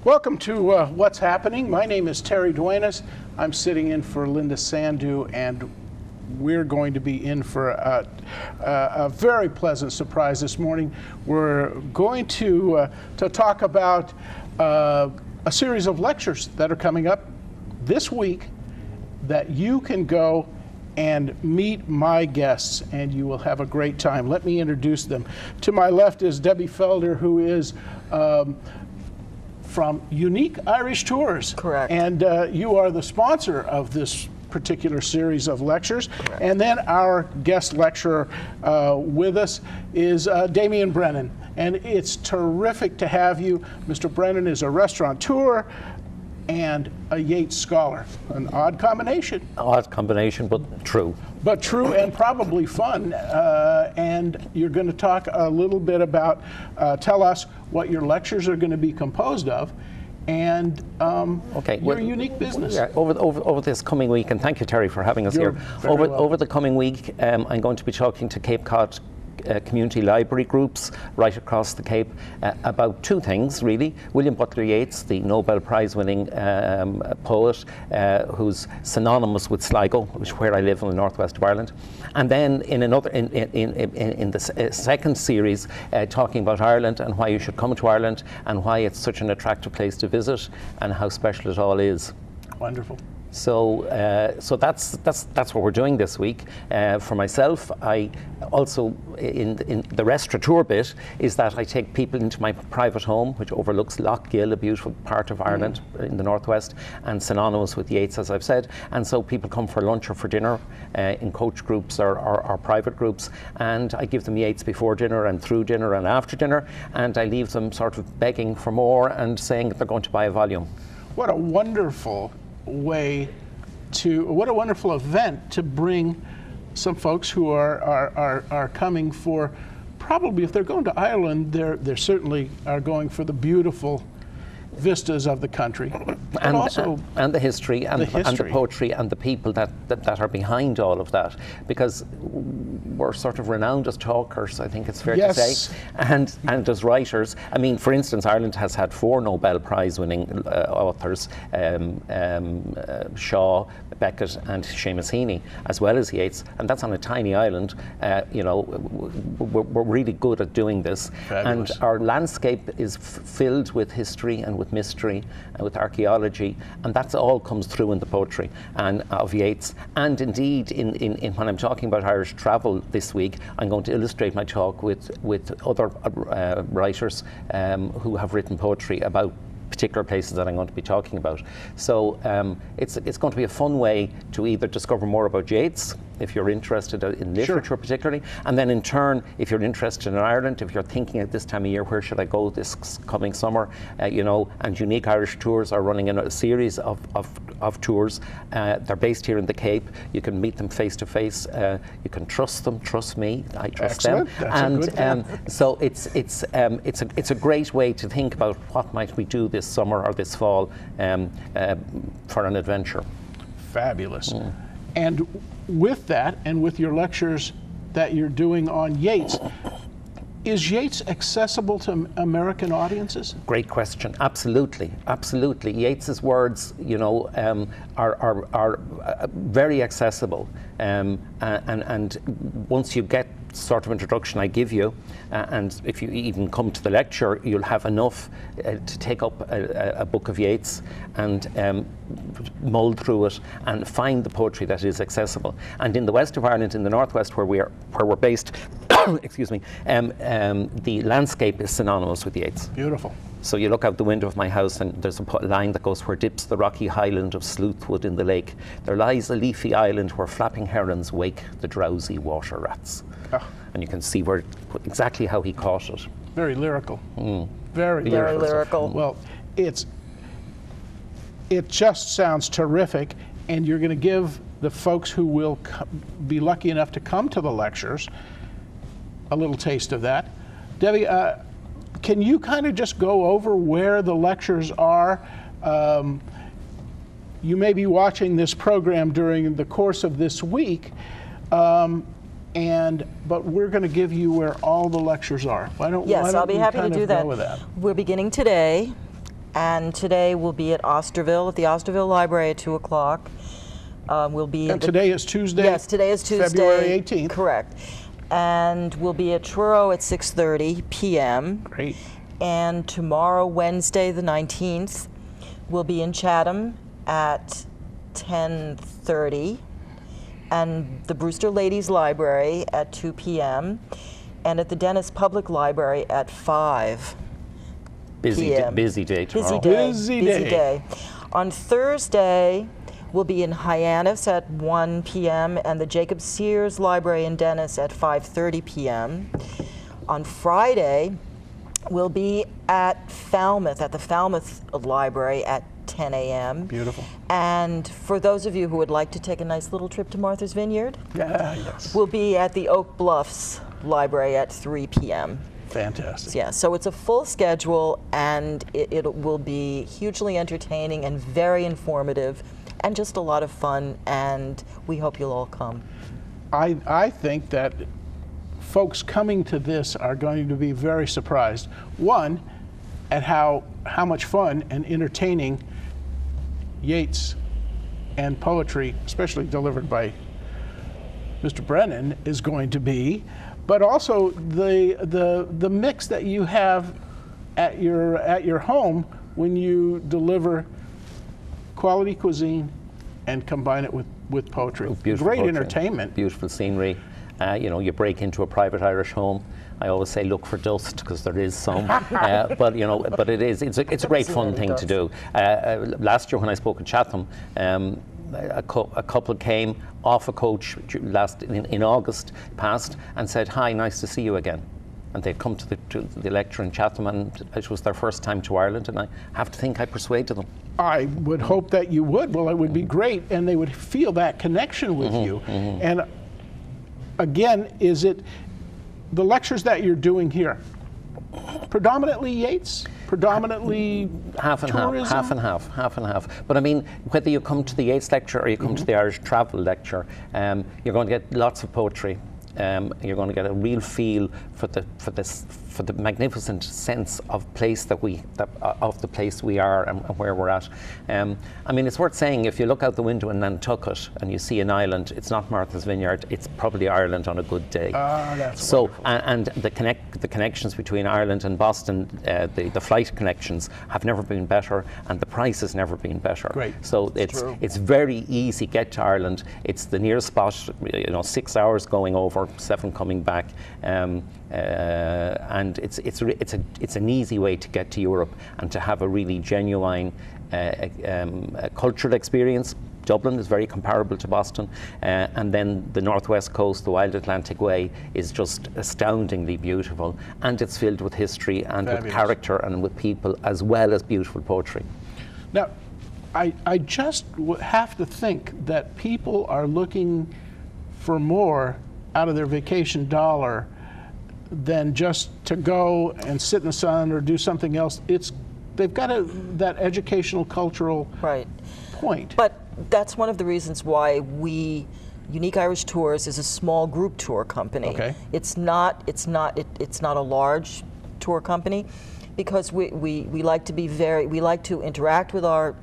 Welcome to What's Happening. My name is Terry Duenas. I'm sitting in for Linda Sandu, and we're going to be in for a very pleasant surprise this morning. We're going to talk about a series of lectures that are coming up this week that you can go and meet my guests, and you will have a great time. Let me introduce them. To my left is Debbie Felder, who is from Unique Irish Tours. Correct. And you are the sponsor of this particular series of lectures. Correct. And then our guest lecturer with us is Damian Brennan. And it's terrific to have you. Mr. Brennan is a restaurateur and a Yates scholar. An odd combination. Odd combination, but true. But true and probably fun. And you're going to talk a little bit about, tell us what your lectures are going to be composed of, and your unique business. Yeah, over this coming week, and thank you, Terry, for having us here. Over the coming week, I'm going to be talking to Cape Cod community library groups right across the Cape about two things, really. William Butler Yeats, the Nobel Prize winning poet who's synonymous with Sligo, which is where I live in the northwest of Ireland. And then in the second series, talking about Ireland and why you should come to Ireland and why it's such an attractive place to visit and how special it all is. Wonderful. So that's what we're doing this week. For myself, I also, in the restaurateur bit, is that I take people into my private home, which overlooks Lough Gill, a beautiful part of Ireland in the northwest, and synonymous with Yeats, as I've said. And so people come for lunch or for dinner in coach groups or private groups, and I give them Yeats before dinner and through dinner and after dinner, and I leave them sort of begging for more and saying that they're going to buy a volume. What a wonderful what a wonderful event to bring some folks who are coming for, probably if they're going to Ireland, they're certainly are going for the beautiful vistas of the country, and also the history and the poetry and the people that are behind all of that, because we're sort of renowned as talkers, I think it's fair to say, and as writers. I mean, for instance, Ireland has had 4 Nobel Prize winning authors, Shaw, Beckett and Seamus Heaney, as well as Yeats, and that's on a tiny island. We're really good at doing this. Fabulous. And our landscape is filled with history and with mystery and with archaeology, and that all comes through in the poetry and of Yeats. And indeed, in when I'm talking about Irish travel this week, I'm going to illustrate my talk with other writers who have written poetry about particular places that I'm going to be talking about. So it's going to be a fun way to either discover more about Yeats, if you're interested in literature particularly, and then in turn, if you're interested in Ireland, if you're thinking at this time of year, where should I go this coming summer, and Unique Irish Tours are running in a series of tours. They're based here in the Cape. You can meet them face to face. You can trust them. Trust me. I trust them. And so it's a great way to think about what might we do this summer or this fall for an adventure. Fabulous. And with that, and with your lectures that you're doing on Yeats, is Yeats accessible to American audiences? Great question. Absolutely, absolutely. Yeats's words, are very accessible, and once you get sort of introduction I give you, and if you even come to the lecture, you'll have enough to take up a book of Yeats and mull through it and find the poetry that is accessible. And in the west of Ireland, in the northwest, where we're based, excuse me, the landscape is synonymous with Yeats. Beautiful. So you look out the window of my house and there's a line that goes, "Where dips the rocky highland of Sleuthwood in the lake, there lies a leafy island where flapping herons wake the drowsy water rats." Oh. And you can see exactly how he caught it. Very lyrical. Very lyrical. Well, it just sounds terrific, and you're going to give the folks who will be lucky enough to come to the lectures a little taste of that. Debbie, can you kind of just go over where the lectures are? You may be watching this program during the course of this week, but we're going to give you where all the lectures are. Yes, I'll be happy to do that. With that? We're beginning today And today we'll be at Osterville, at the Osterville Library at 2 o'clock. We'll be. And today is Tuesday? Yes, today is Tuesday. February 18th. Correct. And we'll be at Truro at 6:30 p.m. Great. And tomorrow, Wednesday the 19th, we'll be in Chatham at 10:30. And the Brewster Ladies Library at 2 p.m. and at the Dennis Public Library at 5 p.m. Busy day tomorrow. Busy day. On Thursday, we'll be in Hyannis at 1 p.m. and the Jacob Sears Library in Dennis at 5:30 p.m. On Friday, we'll be at Falmouth, at the Falmouth Library at 10 a.m. Beautiful. And for those of you who would like to take a nice little trip to Martha's Vineyard, Yes. we'll be at the Oak Bluffs Library at 3 p.m. Fantastic. Yeah, so it's a full schedule, and it will be hugely entertaining and very informative and just a lot of fun, and we hope you'll all come. I think that folks coming to this are going to be very surprised. One, at how much fun and entertaining Yeats and poetry, especially delivered by Mr. Brennan, is going to be, but also the mix that you have at your home when you deliver quality cuisine and combine it with poetry. Beautiful Great poetry, entertainment. beautiful scenery. You break into a private Irish home. I always say look for dust because there is some, but it's a great fun thing to do. Last year when I spoke at Chatham, a couple came off a coach in August past and said, "Hi, nice to see you again." And they'd come to the lecture in Chatham, and it was their first time to Ireland, and I have to think I persuaded them. I would hope that you would. Well, it would be great, and they would feel that connection with you. And again, is it the lectures that you're doing here predominantly Yeats, predominantly half and tourism? half and half. But I mean, whether you come to the Yeats lecture or you come to the Irish travel lecture, you're going to get lots of poetry. You're going to get a real feel for the magnificent sense of of the place we are and where we're at. I mean, it's worth saying, if you look out the window in Nantucket and you see an island, it's not Martha's Vineyard, it's probably Ireland on a good day. That's so wonderful. and the connections between Ireland and Boston, the flight connections have never been better, and the price has never been better. Great. So it's very easy to get to Ireland. It's the nearest spot, 6 hours going over, 7 coming back, and it's an easy way to get to Europe and to have a really genuine cultural experience. Dublin is very comparable to Boston, and then the northwest coast, the Wild Atlantic Way, is just astoundingly beautiful, and it's filled with history and Fabulous. with character and with people, as well as beautiful poetry. Now, I just have to think that people are looking for more out of their vacation dollar than just to go and sit in the sun or do something else. They've got that educational, cultural point. But that's one of the reasons why Unique Irish Tours is a small group tour company. Okay. It's not a large tour company, because we like to be we like to interact with our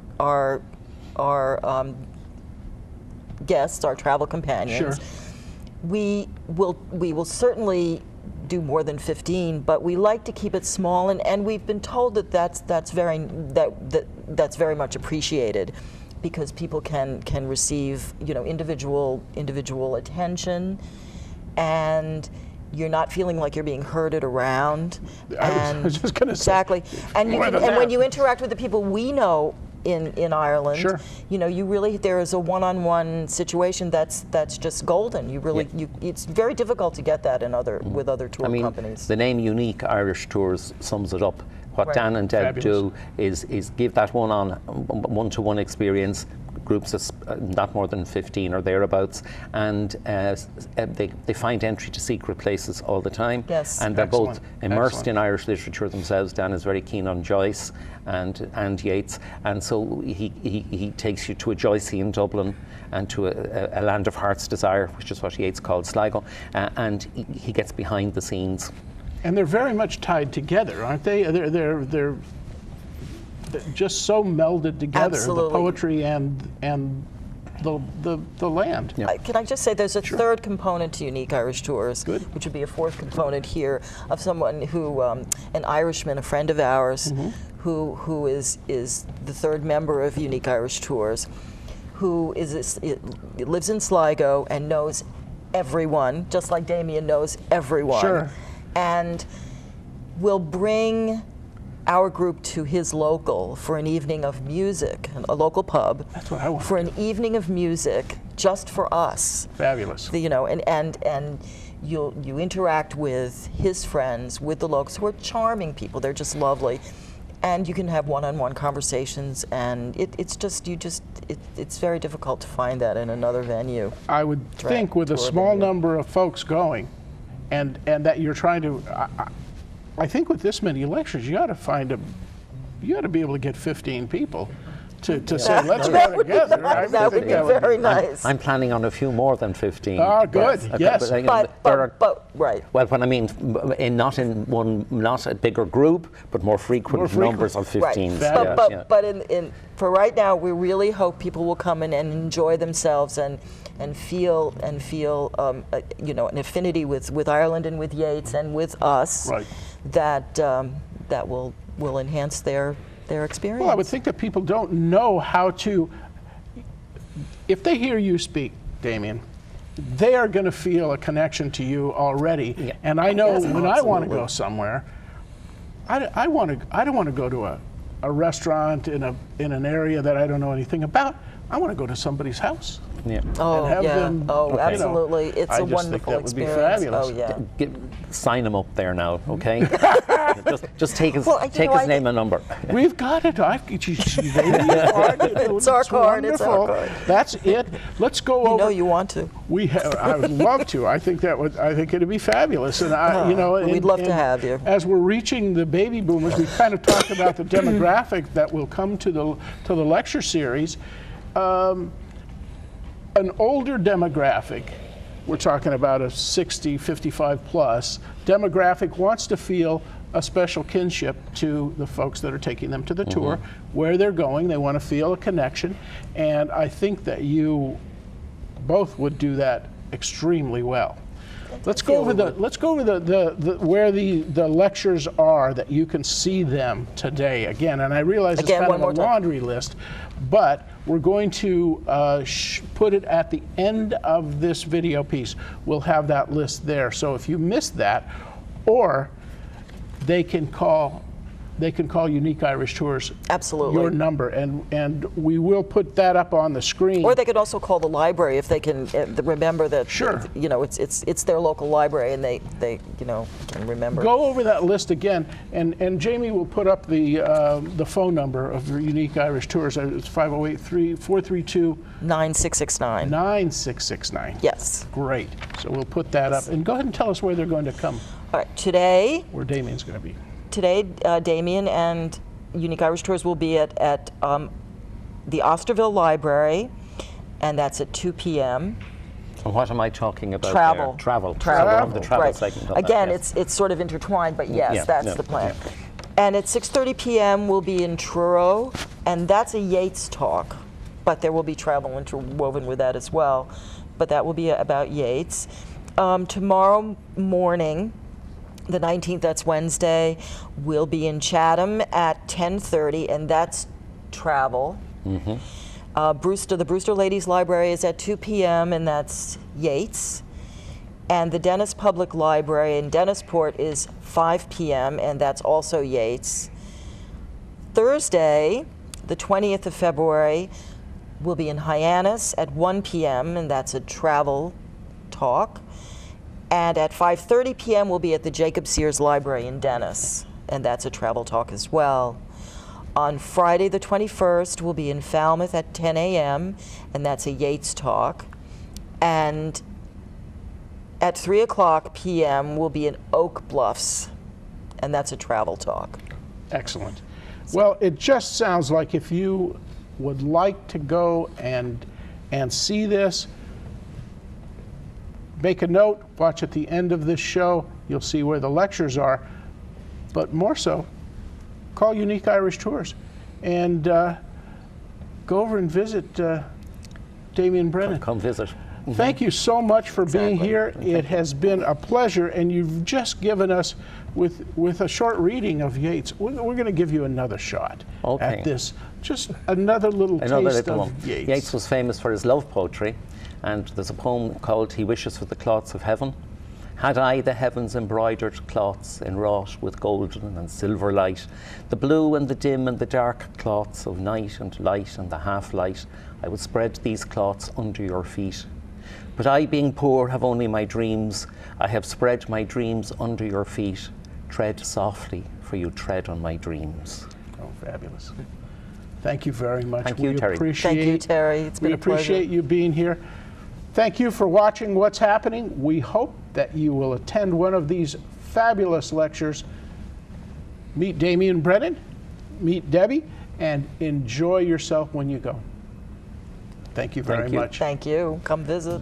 guests, our travel companions. Sure. We will certainly do more than 15, but we like to keep it small, and we've been told that that's very much appreciated, because people can receive individual attention, and you're not feeling like you're being herded around. I was just going to say exactly, and when you interact with the people we know in Ireland, Sure. You really, there is a one-on-one situation that's just golden. It's very difficult to get that with other tour companies. The name Unique Irish Tours sums it up. What Right. Dan and Deb Fabulous. do is give that one-to-one experience, groups of not more than 15 or thereabouts, and they find entry to secret places all the time. Yes. And they're both Excellent. immersed Excellent. in Irish literature themselves. Dan is very keen on Joyce and Yeats, and so he takes you to a Joycean Dublin and to a land of heart's desire, which is what Yeats called Sligo, and he gets behind the scenes. And they're very much tied together, aren't they? They're just so melded together, Absolutely. the poetry and the land. Yeah. Can I just say there's a third component to Unique Irish Tours, Good. which would be a fourth component here of someone who, an Irishman, a friend of ours, who is the third member of Unique Irish Tours, who lives in Sligo and knows everyone, just like Damien knows everyone. Sure. And will bring our group to his local for an evening of music, a local pub. That's what I want. For an evening of music, just for us. Fabulous. You know, and you interact with his friends, with the locals, who are charming people. They're just lovely, and you can have one-on-one conversations. And it's very difficult to find that in another venue. I would think with a small number of folks going, and that you're trying to. I think with this many lectures, you got to be able to get 15 people to say, let's go together. That would be very nice. I'm planning on a few more than 15. Oh, good. Yes. But right. Well, when I mean, not a bigger group, but more frequent numbers of 15. Right. But for right now, we really hope people will come in and enjoy themselves and feel you know, an affinity with Ireland and with Yeats and with us. Right. That will enhance their experience. Well, I would think that people don't know how to. If they hear you speak, Damien, they are going to feel a connection to you already. Yeah. And I know when I want to go somewhere, I don't want to go to a restaurant in an area that I don't know anything about. I want to go to somebody's house. Yeah. Oh, and have them, absolutely. You know, It's a wonderful experience. Would be fabulous. Oh, yeah. Sign him up there now, okay? just take his name and number. We've got it. It's our card. It's our card. That's it. Let's go over. You know you want to. I would love to. I think it'd be fabulous, and you know, we'd love to have you. As we're reaching the baby boomers, we kind of talked about the demographic that will come to the lecture series. An older demographic, we're talking about a 60, 55 plus demographic, wants to feel a special kinship to the folks that are taking them to the tour, where they're going. They want to feel a connection, and I think that you both would do that extremely well. Let's go over the where the lectures are, that you can see them today again. And I realize it's kind of a laundry list, but we're going to put it at the end of this video piece. We'll have that list there. So if you missed that, or they can call Unique Irish Tours. Absolutely. Your number, and we will put that up on the screen. Or they could also call the library if they can remember that. Sure. You know, it's their local library, and they you know, can remember. Go over that list again, and Jamie will put up the phone number of Unique Irish Tours. It's 508-432 9669. 9669. Yes. Great. So we'll put that up, and go ahead and tell us where they're going to come. All right. Today. Where Damien's going to be. Today, Damien and Unique Irish Tours will be at the Osterville Library, and that's at 2 p.m. And what am I talking about? Travel. There? Travel. Travel. The travel right. segment. Again, it's sort of intertwined, but yes, that's the plan. Yeah. And at 6:30 p.m. we'll be in Truro, and that's a Yeats talk, but there will be travel interwoven with that as well. But that will be about Yeats. Tomorrow morning, the 19th, that's Wednesday, we'll be in Chatham at 10:30, and that's travel. The Brewster Ladies Library is at 2 p.m., and that's Yeats. And the Dennis Public Library in Dennisport is 5 p.m., and that's also Yeats. Thursday, the 20th of February, we'll be in Hyannis at 1 p.m., and that's a travel talk. And at 5:30 p.m. we'll be at the Jacob Sears Library in Dennis, and that's a travel talk as well. On Friday the 21st, we'll be in Falmouth at 10 a.m., and that's a Yeats talk. And at 3 o'clock p.m. we'll be in Oak Bluffs, and that's a travel talk. Excellent. Well, it just sounds like if you would like to go and see this, make a note, watch at the end of this show. You'll see where the lectures are. But more so, call Unique Irish Tours. and go over and visit Damian Brennan. Come visit. Thank you so much for being here. It has been a pleasure, and you've just given us, with a short reading of Yeats, we're going to give you another shot at this. Just another little taste of Yeats. Yeats was famous for his love poetry, and there's a poem called He Wishes for the Cloths of Heaven. Had I the heavens embroidered cloths enwrought with golden and silver light, the blue and the dim and the dark cloths of night and light and the half-light, I would spread these cloths under your feet. But I, being poor, have only my dreams. I have spread my dreams under your feet. Tread softly, for you tread on my dreams. Oh, fabulous. Thank you very much. Thank you, Terry. Thank you, Terry. It's been a pleasure. We appreciate you being here. Thank you for watching What's Happening. We hope that you will attend one of these fabulous lectures. Meet Damian Brennan, meet Debbie, and enjoy yourself when you go. Thank you very much. Thank you. Come visit.